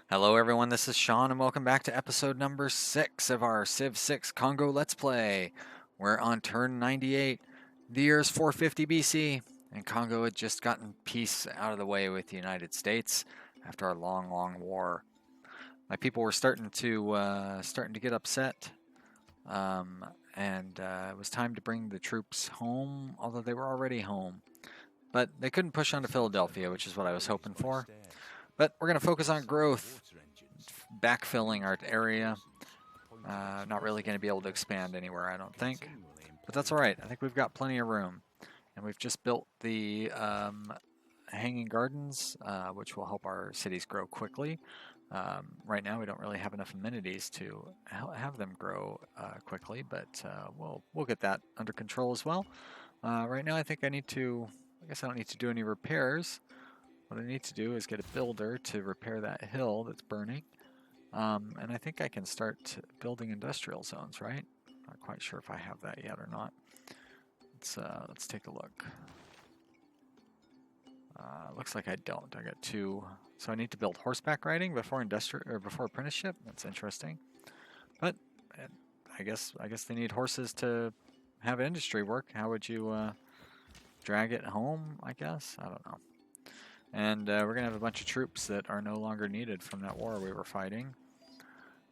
Hello everyone, this is Sean and welcome back to episode number 6 of our Civ 6 Congo Let's Play. We're on turn 98. The year is 450 BC, and Congo had just gotten peace out of the way with the United States after a long war. My people were starting to get upset, and it was time to bring the troops home, although they were already home. But they couldn't push on to Philadelphia, which is what I was hoping for. But we're going to focus on growth, backfilling our area. Not really going to be able to expand anywhere, I don't think. But that's all right. I think we've got plenty of room. And we've just built the hanging gardens, which will help our cities grow quickly. Right now, we don't really have enough amenities to have them grow quickly, but we'll get that under control as well. Right now, I think I guess I don't need to do any repairs. What I need to do is get a builder to repair that hill that's burning. And I think I can start building industrial zones, right? Not quite sure if I have that yet or not. Let's take a look. Looks like I don't. I got 2. So I need to build horseback riding before before apprenticeship. That's interesting. But I guess they need horses to have industry work. How would you drag it home, I guess? I don't know. And we're going to have a bunch of troops that are no longer needed from that war we were fighting.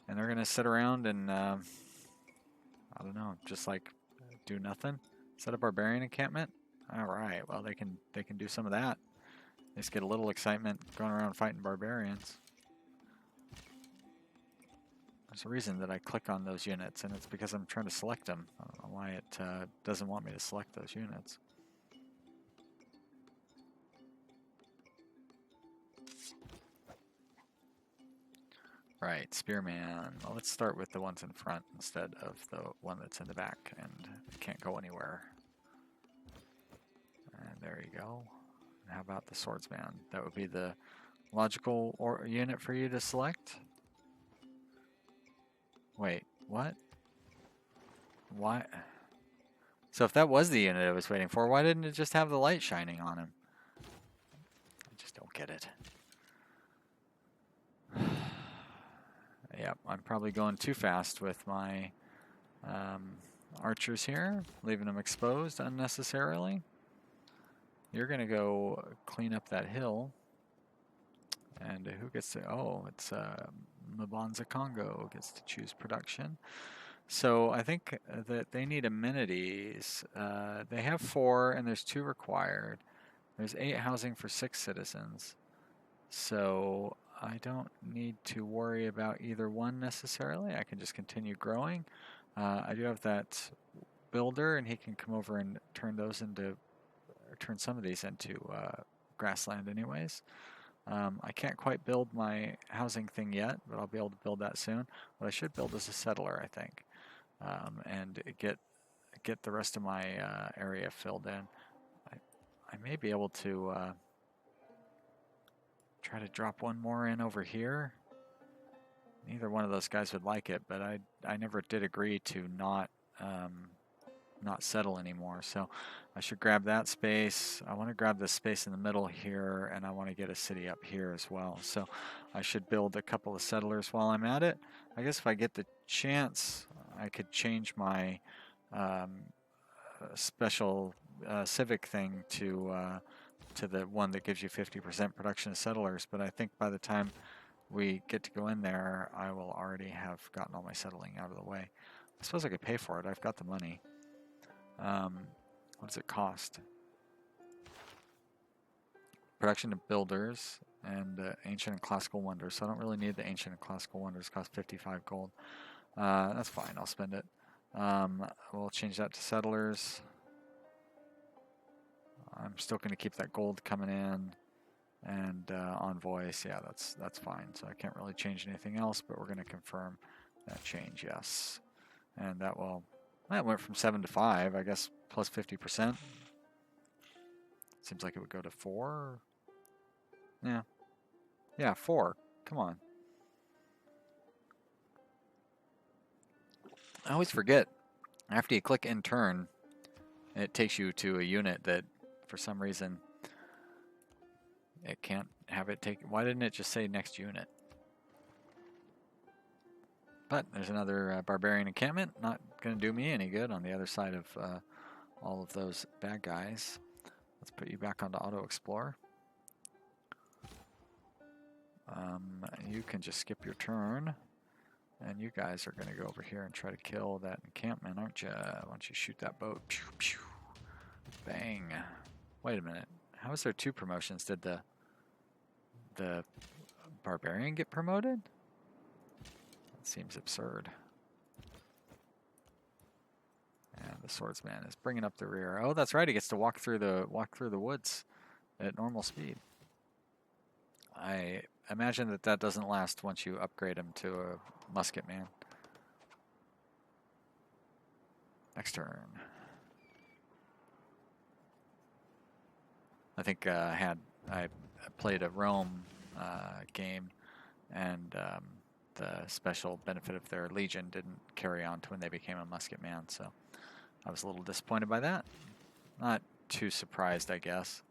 And they're going to sit around and, I don't know, just like do nothing. Set a barbarian encampment? Alright, well they can do some of that. They just get a little excitement going around fighting barbarians. There's a reason that I click on those units, and it's because I'm trying to select them. I don't know why it doesn't want me to select those units. Right, Spearman. Well, let's start with the ones in front instead of the one that's in the back and can't go anywhere. And there you go. And how about the Swordsman? That would be the logical unit for you to select. Wait, what? Why? So if that was the unit I was waiting for, why didn't it just have the light shining on him? I just don't get it. Yep, I'm probably going too fast with my archers here, leaving them exposed unnecessarily. You're going to go clean up that hill. And who gets to... Oh, it's Mbanza Kongo gets to choose production. So I think that they need amenities. They have 4, and there's 2 required. There's 8 housing for 6 citizens. So I don't need to worry about either one necessarily. I can just continue growing. I do have that builder, and he can come over and turn some of these into grassland anyways. I can't quite build my housing thing yet, but I'll be able to build that soon. What I should build is a settler, I think, and get the rest of my area filled in. I may be able to try to drop one more in over here. Neither one of those guys would like it, but I never did agree to not settle anymore. So I should grab that space. I want to grab this space in the middle here, and I want to get a city up here as well. So I should build a couple of settlers while I'm at it. I guess if I get the chance, I could change my special civic thing to the one that gives you 50% production of settlers. But I think by the time we get to go in there, I will already have gotten all my settling out of the way. I suppose I could pay for it. I've got the money. What does it cost? Production of builders and ancient and classical wonders. So I don't really need the ancient and classical wonders. Cost 55 gold. That's fine. I'll spend it. We'll change that to settlers. I'm still going to keep that gold coming in. And envoys, yeah, that's fine. So I can't really change anything else, but we're going to confirm that change, yes. And that went from 7 to 5, I guess, plus 50%. Seems like it would go to 4. Yeah, 4. Come on. I always forget. After you click in turn, it takes you to a unit that, for some reason, it can't have it take... Why didn't it just say next unit? But there's another barbarian encampment. Not going to do me any good on the other side of all of those bad guys. Let's put you back onto Auto Explorer. You can just skip your turn. And you guys are going to go over here and try to kill that encampment, aren't you? Why don't you shoot that boat? Pew, pew. Bang. Wait a minute. How is there 2 promotions? Did the barbarian get promoted? That seems absurd. And the swordsman is bringing up the rear. Oh, that's right. He gets to walk through the woods at normal speed. I imagine that doesn't last once you upgrade him to a musket man. Next turn. I think I played a Rome game, and the special benefit of their legion didn't carry on to when they became a musket man, so I was a little disappointed by that. Not too surprised, I guess.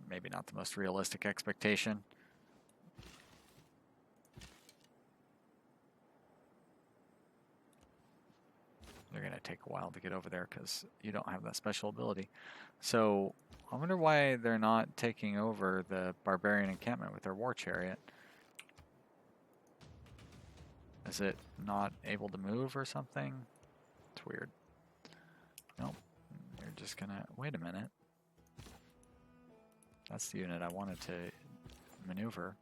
Maybe not the most realistic expectation. They're going to take a while to get over there because you don't have that special ability. So I wonder why they're not taking over the barbarian encampment with their war chariot. Is it not able to move or something? It's weird. Nope. You're just going to... Wait a minute. That's the unit I wanted to maneuver.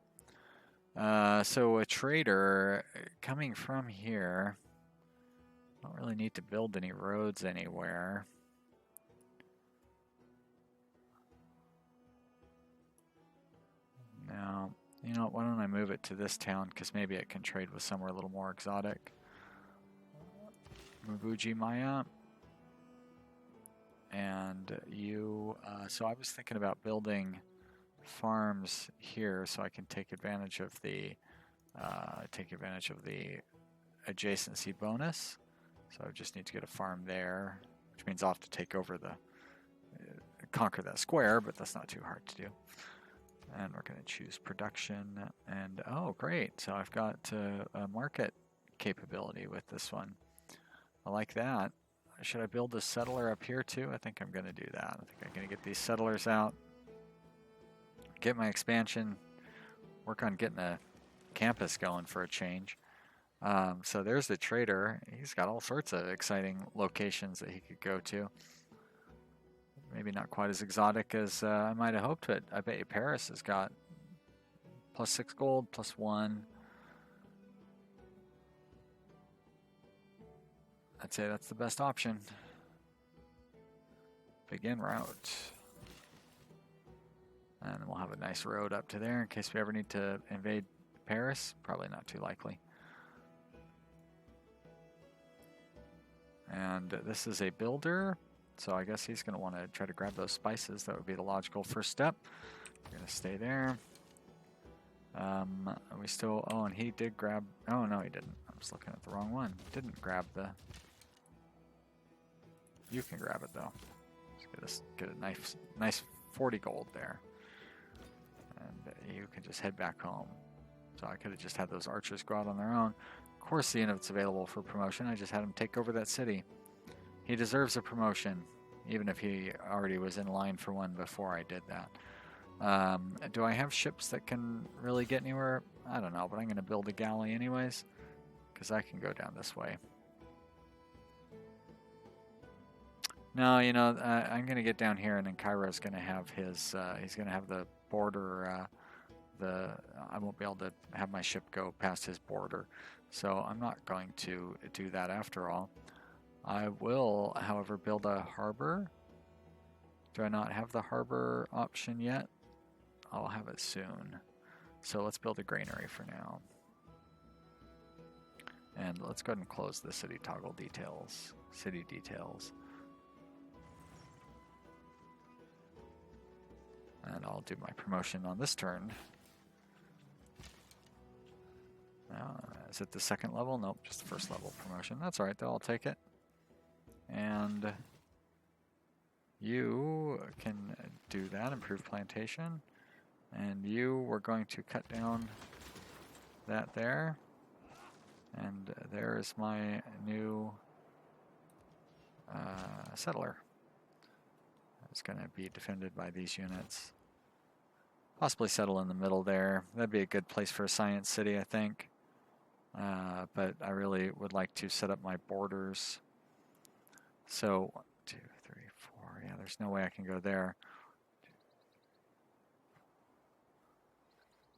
So a trader coming from here. Don't really need to build any roads anywhere. Now, you know what, why don't I move it to this town, because maybe it can trade with somewhere a little more exotic. Mabuji Maya. And you, so I was thinking about building farms here so I can take advantage of the adjacency bonus. So I just need to get a farm there, which means I'll have to take over conquer that square, but that's not too hard to do. And we're going to choose production, and oh great, so I've got a market capability with this one. I like that. Should I build a settler up here too? I think I'm going to do that. I think I'm going to get these settlers out, get my expansion, work on getting a campus going for a change. So there's the trader. He's got all sorts of exciting locations that he could go to. Maybe not quite as exotic as I might have hoped, but I bet you Paris has got +6 gold, +1. I'd say that's the best option. Begin route. And we'll have a nice road up to there in case we ever need to invade Paris. Probably not too likely. And this is a builder, so I guess he's going to want to try to grab those spices. That would be the logical first step. We're going to stay there. We still, oh, and he did grab, oh no he didn't. I was looking at the wrong one. Didn't grab the, you can grab it though. Just get a nice 40 gold there. And you can just head back home. So I could have just had those archers go out on their own. Of course the unit's available for promotion. I just had him take over that city. He deserves a promotion, even if he already was in line for one before I did that. Do I have ships that can really get anywhere? I don't know, but I'm going to build a galley anyways, because I can go down this way. No, you know, I'm going to get down here, and then Cairo's going to have his, he's going to have the border, I won't be able to have my ship go past his border, so I'm not going to do that after all. I will, however, build a harbor. Do I not have the harbor option yet? I'll have it soon. So let's build a granary for now. And let's go ahead and close the city toggle details. City details. And I'll do my promotion on this turn. Is it the second level? Nope, just the first level promotion. That's alright though, I'll take it. And you can do that, improve plantation. And you, we're going to cut down that there. And there's my new settler. It's going to be defended by these units. Possibly settle in the middle there. That'd be a good place for a science city, I think. But I really would like to set up my borders. So 1, 2, 3, 4. Yeah, there's no way I can go there.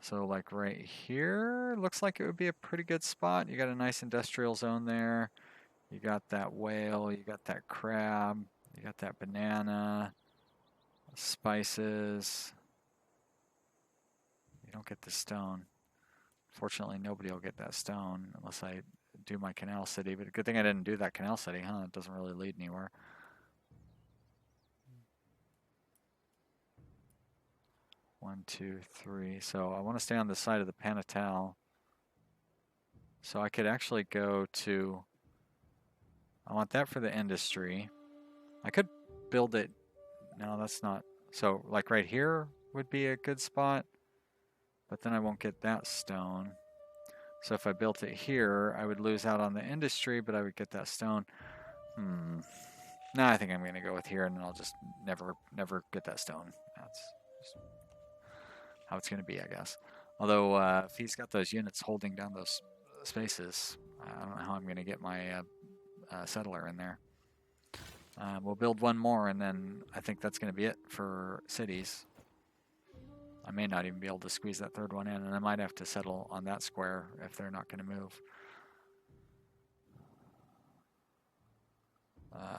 So like right here, looks like it would be a pretty good spot. You got a nice industrial zone there. You got that whale, you got that crab, you got that banana, spices. You don't get the stone. Fortunately, nobody will get that stone unless I do my canal city. But a good thing I didn't do that canal city, huh? It doesn't really lead anywhere. One, two, three. So I want to stay on the side of the Panatal. So I could actually go to, I want that for the industry. I could build it, no, that's not, so like right here would be a good spot, but then I won't get that stone. So if I built it here, I would lose out on the industry, but I would get that stone. No, I think I'm going to go with here, and then I'll just never get that stone. That's just how it's going to be, I guess. Although, if he's got those units holding down those spaces, I don't know how I'm going to get my settler in there. We'll build one more, and then I think that's going to be it for cities. I may not even be able to squeeze that third one in, and I might have to settle on that square if they're not going to move.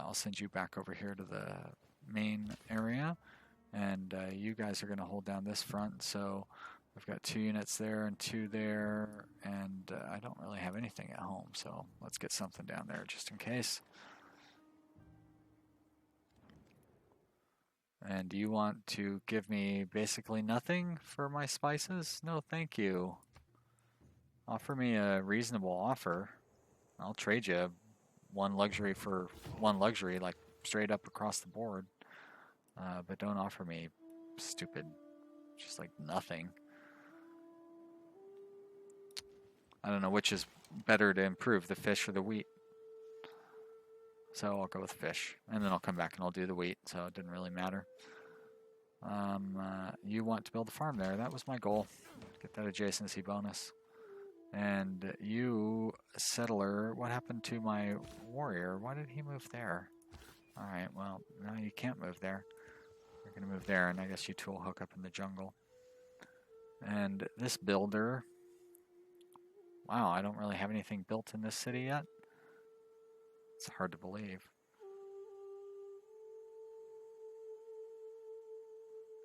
I'll send you back over here to the main area, and you guys are going to hold down this front. So I've got 2 units there and 2 there, and I don't really have anything at home, so let's get something down there just in case. And do you want to give me basically nothing for my spices? No, thank you. Offer me a reasonable offer. I'll trade you 1 luxury for 1 luxury, like straight up across the board. But don't offer me stupid, just like nothing. I don't know which is better to improve, the fish or the wheat. So I'll go with fish, and then I'll come back and I'll do the wheat, so it didn't really matter. You want to build a farm there. That was my goal. Get that adjacency bonus. And you, settler, what happened to my warrior? Why did he move there? Alright, well, no, you can't move there. You're going to move there, and I guess you two will hook up in the jungle. And this builder... Wow, I don't really have anything built in this city yet. It's hard to believe.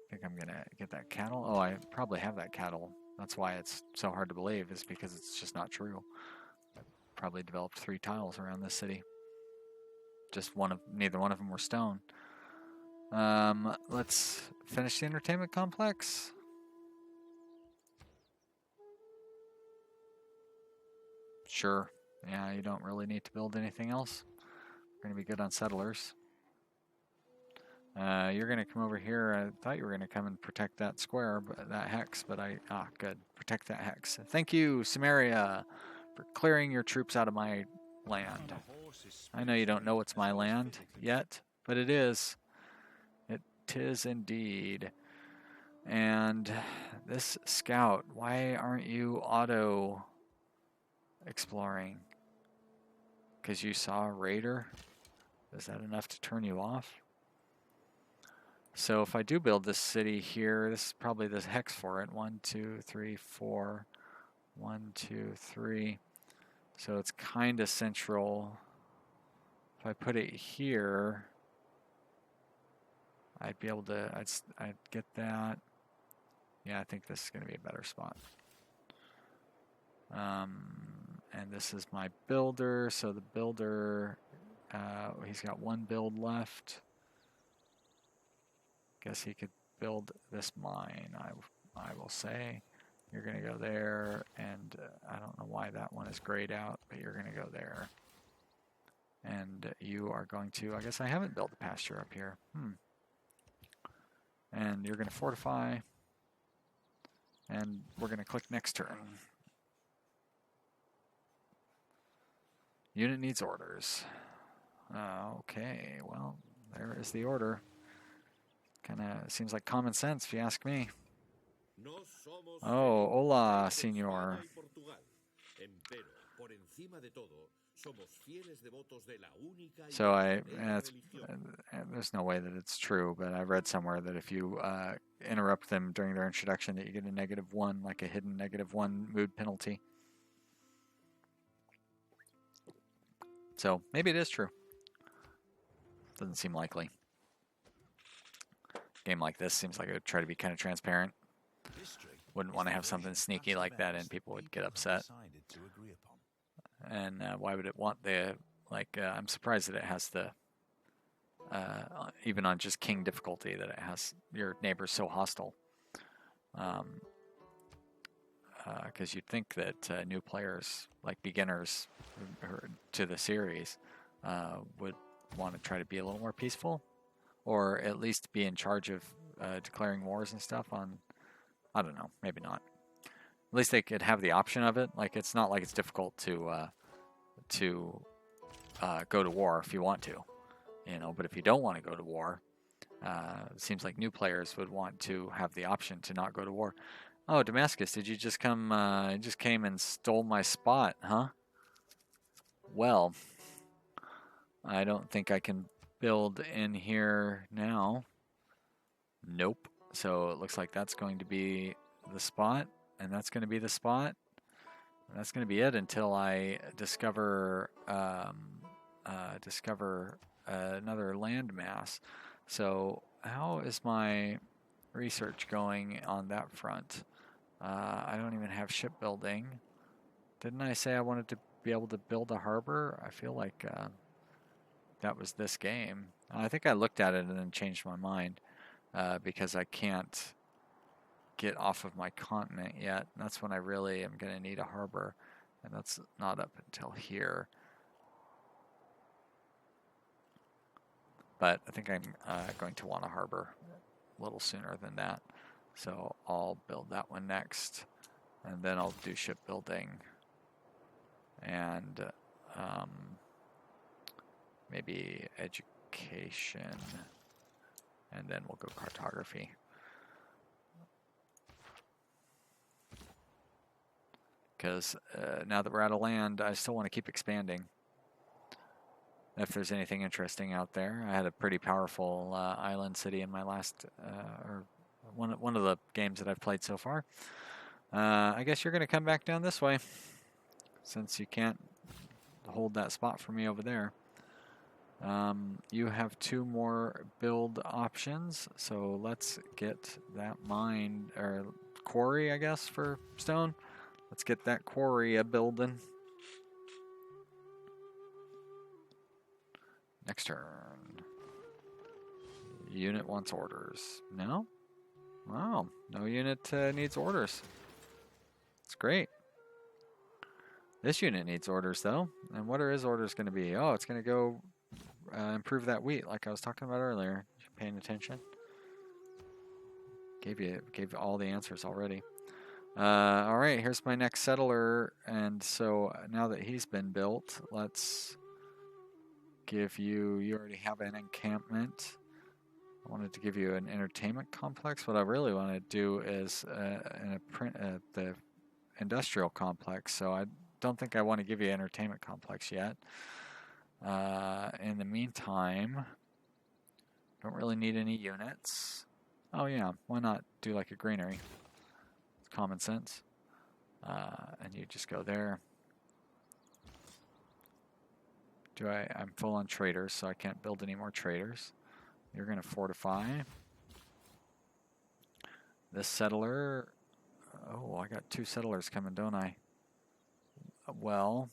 I think I'm going to get that cattle. Oh, I probably have that cattle. That's why it's so hard to believe, is because it's just not true. I probably developed 3 tiles around this city. Just neither one of them were stone. Let's finish the entertainment complex. Sure. Yeah, you don't really need to build anything else. We're going to be good on settlers. You're going to come over here. I thought you were going to come and protect that square, but that hex, but good. Protect that hex. Thank you, Samaria, for clearing your troops out of my land. I know you don't know it's my land yet, but it is. It is indeed. And this scout, why aren't you auto exploring? Because you saw a raider? Is that enough to turn you off? So if I do build this city here, this is probably the hex for it. 1, 2, 3, 4. 1, 2, 3. So it's kind of central. If I put it here, I'd be able to, I'd get that. Yeah, I think this is going to be a better spot. And this is my builder. So the builder, he's got 1 build left. Guess he could build this mine, I will say. You're going to go there, and I don't know why that one is grayed out, but you're going to go there. And you are going to, I guess I haven't built the pasture up here. And you're going to fortify, and we're going to click next turn. Unit needs orders. Okay, well, there is the order. Kind of seems like common sense, if you ask me. Oh, hola, senor. So there's no way that it's true, but I've read somewhere that if you interrupt them during their introduction, that you get a -1, like a hidden -1 mood penalty. So maybe it is true. Doesn't seem likely. Game like this seems like it would try to be kind of transparent. Wouldn't want to have something sneaky like that, and people would get upset. And why would it want the, like, I'm surprised that it has the, even on just king difficulty, that it has your neighbors so hostile. Because you'd think that new players, like beginners to the series, would want to try to be a little more peaceful, or at least be in charge of declaring wars and stuff on, I don't know, maybe not. At least they could have the option of it. Like, it's not like it's difficult to go to war if you want to, you know. But if you don't want to go to war, it seems like new players would want to have the option to not go to war. Oh, Damascus, did you just come? Just came and stole my spot, huh? Well, I don't think I can build in here now. Nope. So it looks like that's going to be the spot, and that's going to be the spot. And that's going to be it until I discover another landmass. So how is my research going on that front? I don't even have shipbuilding. Didn't I say I wanted to be able to build a harbor? I feel like that was this game. I think I looked at it and then changed my mind because I can't get off of my continent yet. That's when I really am going to need a harbor, and that's not up until here. But I think I'm going to want a harbor a little sooner than that. So I'll build that one next, and then I'll do shipbuilding, and maybe education, and then we'll go cartography. Because now that we're out of land, I still want to keep expanding. If there's anything interesting out there. I had a pretty powerful island city in my last, or one of the games that I've played so far. I guess you're going to come back down this way, since you can't hold that spot for me over there. You have 2 more build options, so let's get that mine, or quarry, I guess, for stone. Let's get that quarry a-building. Next turn. Unit wants orders. No? Wow, no unit needs orders. It's great. This unit needs orders, though. And what are his orders going to be? Oh, it's going to go improve that wheat, like I was talking about earlier. If you're paying attention. Gave you all the answers already. All right, here's my next settler. And so now that he's been built, let's give you, you already have an encampment. I wanted to give you an entertainment complex. What I really want to do is the industrial complex. So I don't think I want to give you an entertainment complex yet. In the meantime, don't really need any units. Oh yeah, why not do like a granary? It's common sense. And you just go there. I'm full on traders, so I can't build any more traders. You're going to fortify. This settler, oh, I got 2 settlers coming, don't I? Well,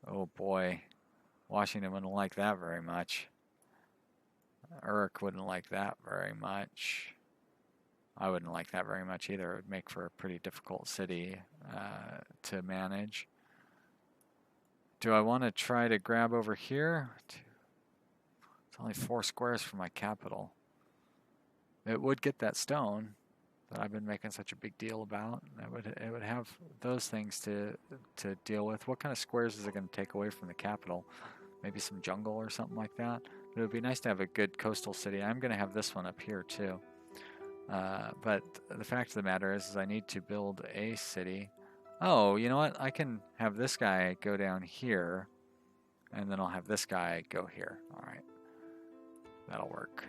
oh boy, Washington wouldn't like that very much. Uruk wouldn't like that very much. I wouldn't like that very much either. It would make for a pretty difficult city to manage. Do I want to try to grab over here? It's only 4 squares from my capital. It would get that stone. that I've been making such a big deal about. It would have those things to deal with. What kind of squares is it going to take away from the capital? Maybe some jungle or something like that. But it would be nice to have a good coastal city. I'm going to have this one up here too. But the fact of the matter is I need to build a city. Oh, you know what? I can have this guy go down here, and then I'll have this guy go here. All right. That'll work.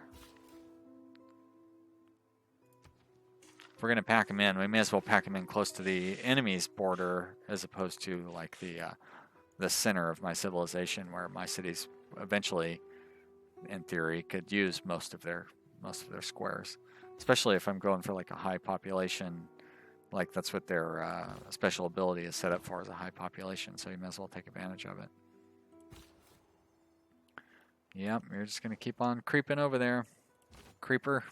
If we're going to pack them in, we may as well pack them in close to the enemy's border as opposed to like the center of my civilization, where my cities eventually, in theory, could use most of their squares. Especially if I'm going for like a high population, like that's what their special ability is set up for, is a high population, so you may as well take advantage of it. Yep, you're just going to keep on creeping over there. Creeper.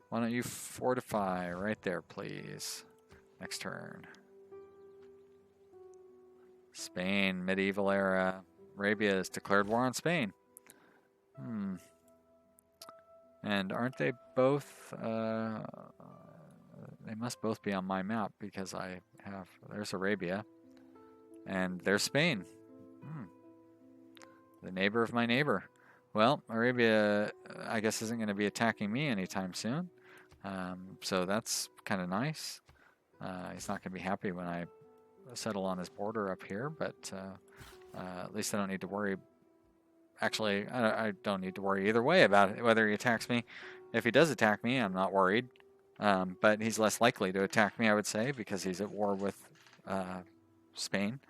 Why don't you fortify right there, please? Next turn. Spain, medieval era. Arabia has declared war on Spain. And aren't they both... they must both be on my map because I have... There's Arabia. And there's Spain. The neighbor of my neighbor. Well, Arabia, I guess, isn't going to be attacking me anytime soon. So that's kind of nice. He's not going to be happy when I settle on his border up here, but at least I don't need to worry. Actually, I don't need to worry either way about it, whether he attacks me. If he does attack me, I'm not worried. But he's less likely to attack me, I would say, because he's at war with Spain.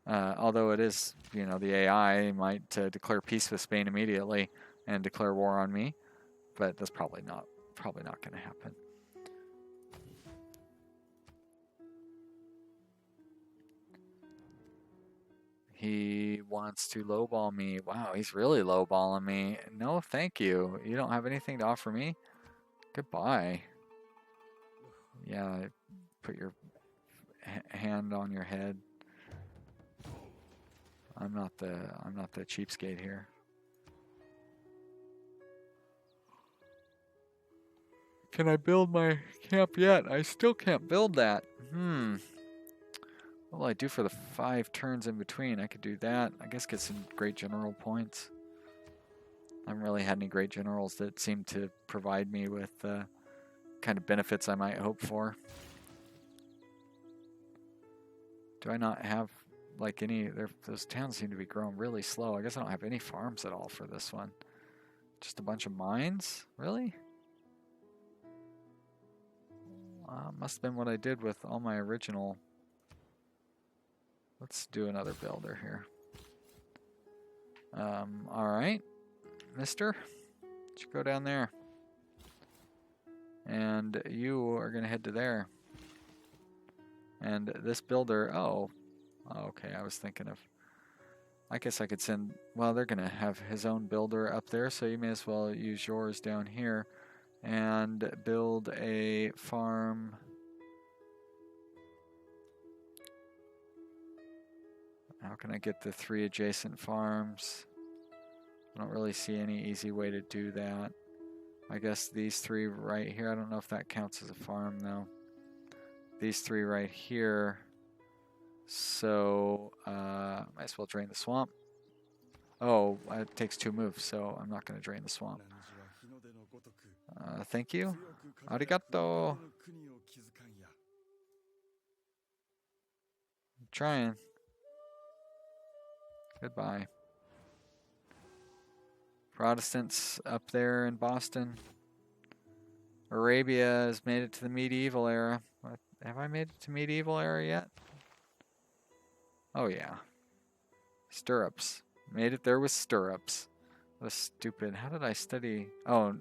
Although it is, you know, the AI might declare peace with Spain immediately and declare war on me, but that's probably not going to happen. He wants to lowball me. Wow, he's really lowballing me. No, thank you. You don't have anything to offer me? Goodbye. Yeah, put your hand on your head. I'm not the cheapskate here. Can I build my camp yet? I still can't build that. What will I do for the 5 turns in between? I could do that. I guess get some great general points. I haven't really had any great generals that seem to provide me with the kind of benefits I might hope for. Do I not have like any... Those towns seem to be growing really slow. I guess I don't have any farms at all for this one. Just a bunch of mines? Really? Must have been what I did with all my original... Let's do another builder here. Alright, mister. Let's go down there. And you are going to head to there. And this builder... Oh, okay, I was thinking of... I guess I could send... Well, they're going to have his own builder up there, so you may as well use yours down here. And build a farm... How can I get the 3 adjacent farms? I don't really see any easy way to do that. I guess these 3 right here, I don't know if that counts as a farm though. These 3 right here. So, might as well drain the swamp. Oh, it takes 2 moves, so I'm not going to drain the swamp. Thank you. Arigato. I'm trying. Goodbye. Protestants up there in Boston. Arabia has made it to the medieval era. What? Have I made it to medieval era yet? Oh yeah. Stirrups. Made it there with stirrups. What a stupid... How did I study... Oh,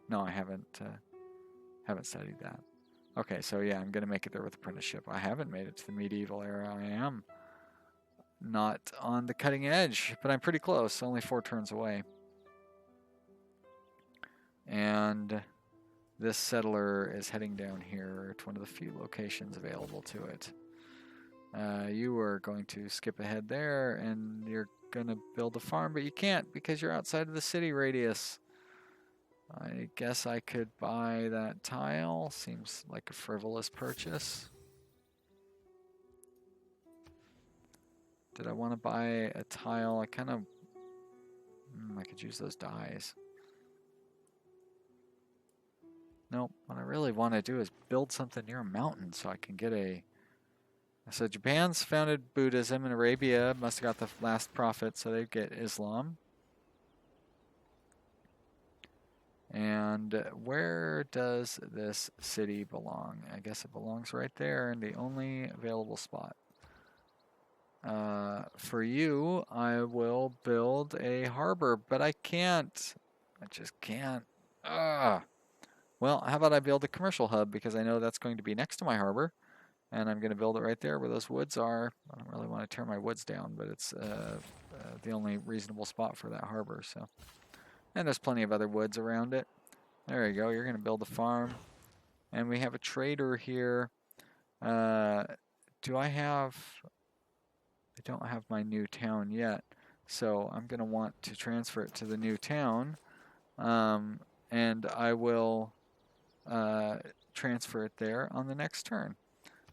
no, I haven't studied that. Okay, so yeah, I'm going to make it there with apprenticeship. I haven't made it to the medieval era. I am not on the cutting edge, but I'm pretty close, only 4 turns away. And this settler is heading down here to one of the few locations available to it. You are going to skip ahead there, and you're going to build a farm, but you can't because you're outside of the city radius. I guess I could buy that tile. Seems like a frivolous purchase. Did I want to buy a tile? I kind of... I could use those dyes. Nope. What I really want to do is build something near a mountain so I can get a... So Japan's founded Buddhism, and Arabia must have got the last prophet, so they get Islam. And where does this city belong? I guess it belongs right there in the only available spot. For you, I will build a harbor, but I can't. I just can't. Well, how about I build a commercial hub, because I know that's going to be next to my harbor, and I'm going to build it right there where those woods are. I don't really want to tear my woods down, but it's the only reasonable spot for that harbor. So, and there's plenty of other woods around it. There you go. You're going to build a farm, and we have a trader here. Do I have... I don't have my new town yet, so I'm going to want to transfer it to the new town, and I will transfer it there on the next turn.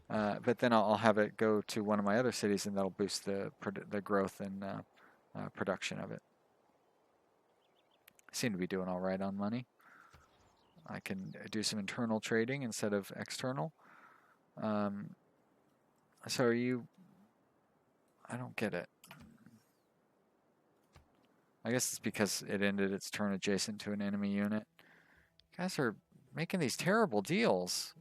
But then I'll have it go to one of my other cities, and that'll boost the growth and production of it. I seem to be doing all right on money. I can do some internal trading instead of external. So are you... I don't get it. I guess it's because it ended its turn adjacent to an enemy unit. You guys are making these terrible deals.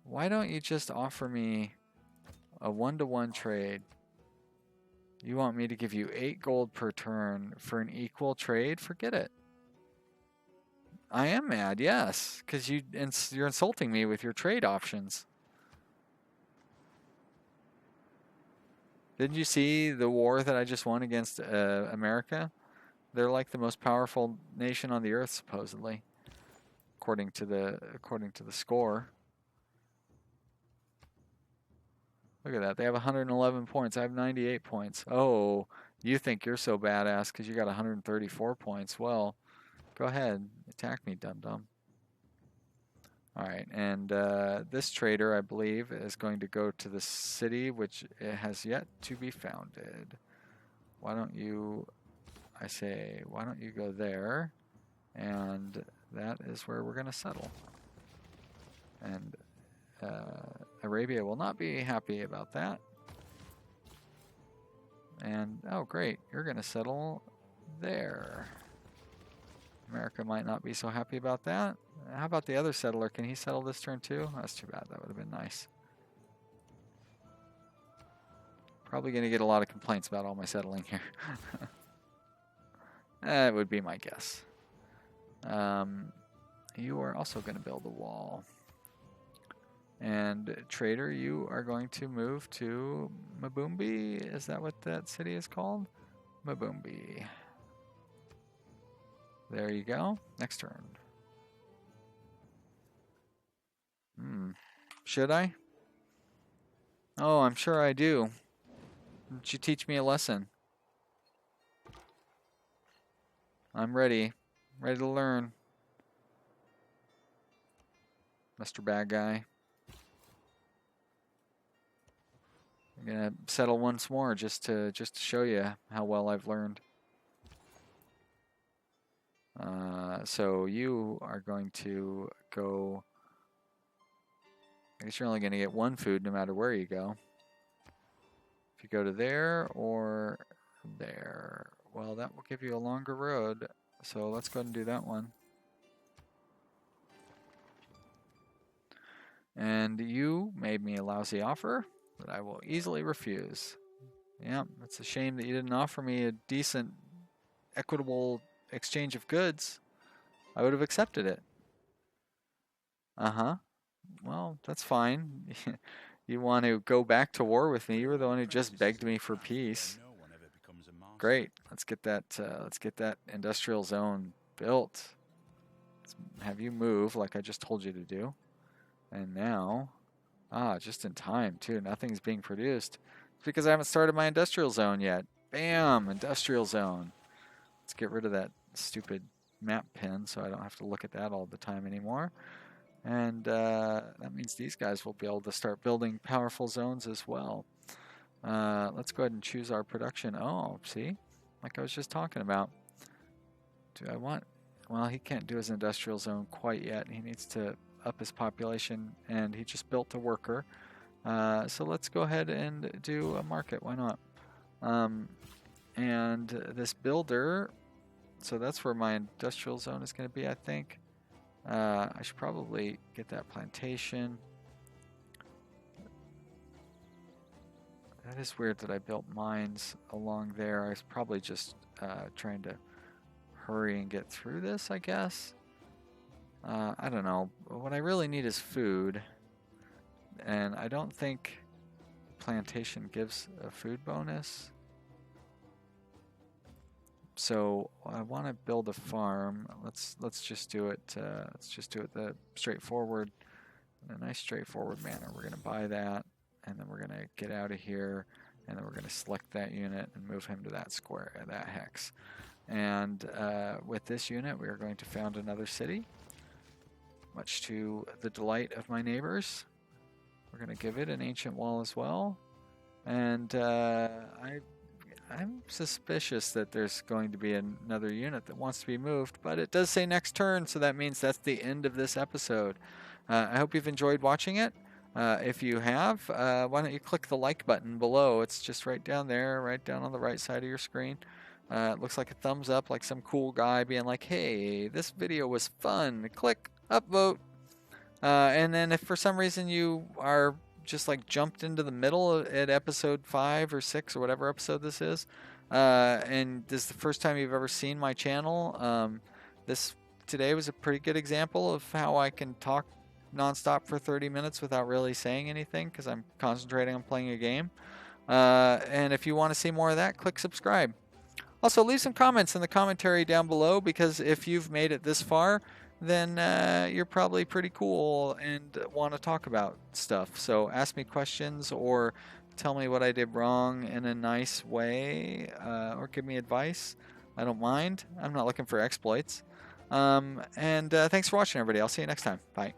Why don't you just offer me a 1-to-1 trade? You want me to give you 8 gold per turn for an equal trade? Forget it. I am mad, yes, because you're insulting me with your trade options. Didn't you see the war that I just won against America? They're like the most powerful nation on the earth, supposedly, according to the score. Look at that. They have 111 points. I have 98 points. Oh, you think you're so badass because you got 134 points. Well, go ahead. Attack me, dum-dum. All right, and this trader, I believe, is going to go to the city, which it has yet to be founded. Why don't you, I say, why don't you go there? And that is where we're going to settle. And Arabia will not be happy about that. And, oh great, you're going to settle there. America might not be so happy about that. How about the other settler? Can he settle this turn too? That's too bad. That would have been nice. Probably going to get a lot of complaints about all my settling here. That would be my guess. You are also going to build a wall. And trader, you are going to move to Mabumbi. Is that what that city is called? Mabumbi. There you go. Next turn. Should I? Oh, I'm sure I do. Did you teach me a lesson? I'm ready. Ready to learn. Mr. Bad Guy. I'm gonna settle once more just to show you how well I've learned. So you are going to go. I guess you're only going to get 1 food no matter where you go. If you go to there or there, well, that will give you a longer road. So let's go ahead and do that one. And you made me a lousy offer that I will easily refuse. Yeah, it's a shame that you didn't offer me a decent, equitable exchange of goods. I would have accepted it. Uh-huh. Well, that's fine. You want to go back to war with me? You were the one who just begged me for peace. Great. Let's get that industrial zone built. Let's have you move like I just told you to do. And now, just in time too. Nothing's being produced. It's because I haven't started my industrial zone yet. Bam, industrial zone. Let's get rid of that stupid map pin, so I don't have to look at that all the time anymore. And that means these guys will be able to start building powerful zones as well. Let's go ahead and choose our production. Oh, see? Like I was just talking about. Do I want... Well, he can't do his industrial zone quite yet. He needs to up his population, and he just built a worker. So let's go ahead and do a market. Why not? And this builder... So that's where my industrial zone is going to be, I think. I should probably get that plantation. That is weird that I built mines along there. I was probably just trying to hurry and get through this, I guess. I don't know. What I really need is food. And I don't think plantation gives a food bonus. So I want to build a farm. Let's just do it. Let's just do it the straightforward, in a nice straightforward manner. We're going to buy that, and then we're going to get out of here, and then we're going to select that unit and move him to that square, that hex. And with this unit, we are going to found another city, much to the delight of my neighbors. We're going to give it an ancient wall as well, and I'm suspicious that there's going to be another unit that wants to be moved, but it does say next turn, so that means that's the end of this episode. I hope you've enjoyed watching it. If you have, why don't you click the like button below? It's just right down there, right down on the right side of your screen. It looks like a thumbs up, like some cool guy being like, hey, this video was fun. Click upvote. And then if for some reason you are just like jumped into the middle at episode 5 or 6 or whatever episode this is, and this is the first time you've ever seen my channel, this today was a pretty good example of how I can talk nonstop for 30 minutes without really saying anything because I'm concentrating on playing a game. And if you want to see more of that, click subscribe. Also, leave some comments in the commentary down below, because if you've made it this far, then you're probably pretty cool and want to talk about stuff. So ask me questions or tell me what I did wrong in a nice way, or give me advice. I don't mind. I'm not looking for exploits. And thanks for watching, everybody. I'll see you next time. Bye.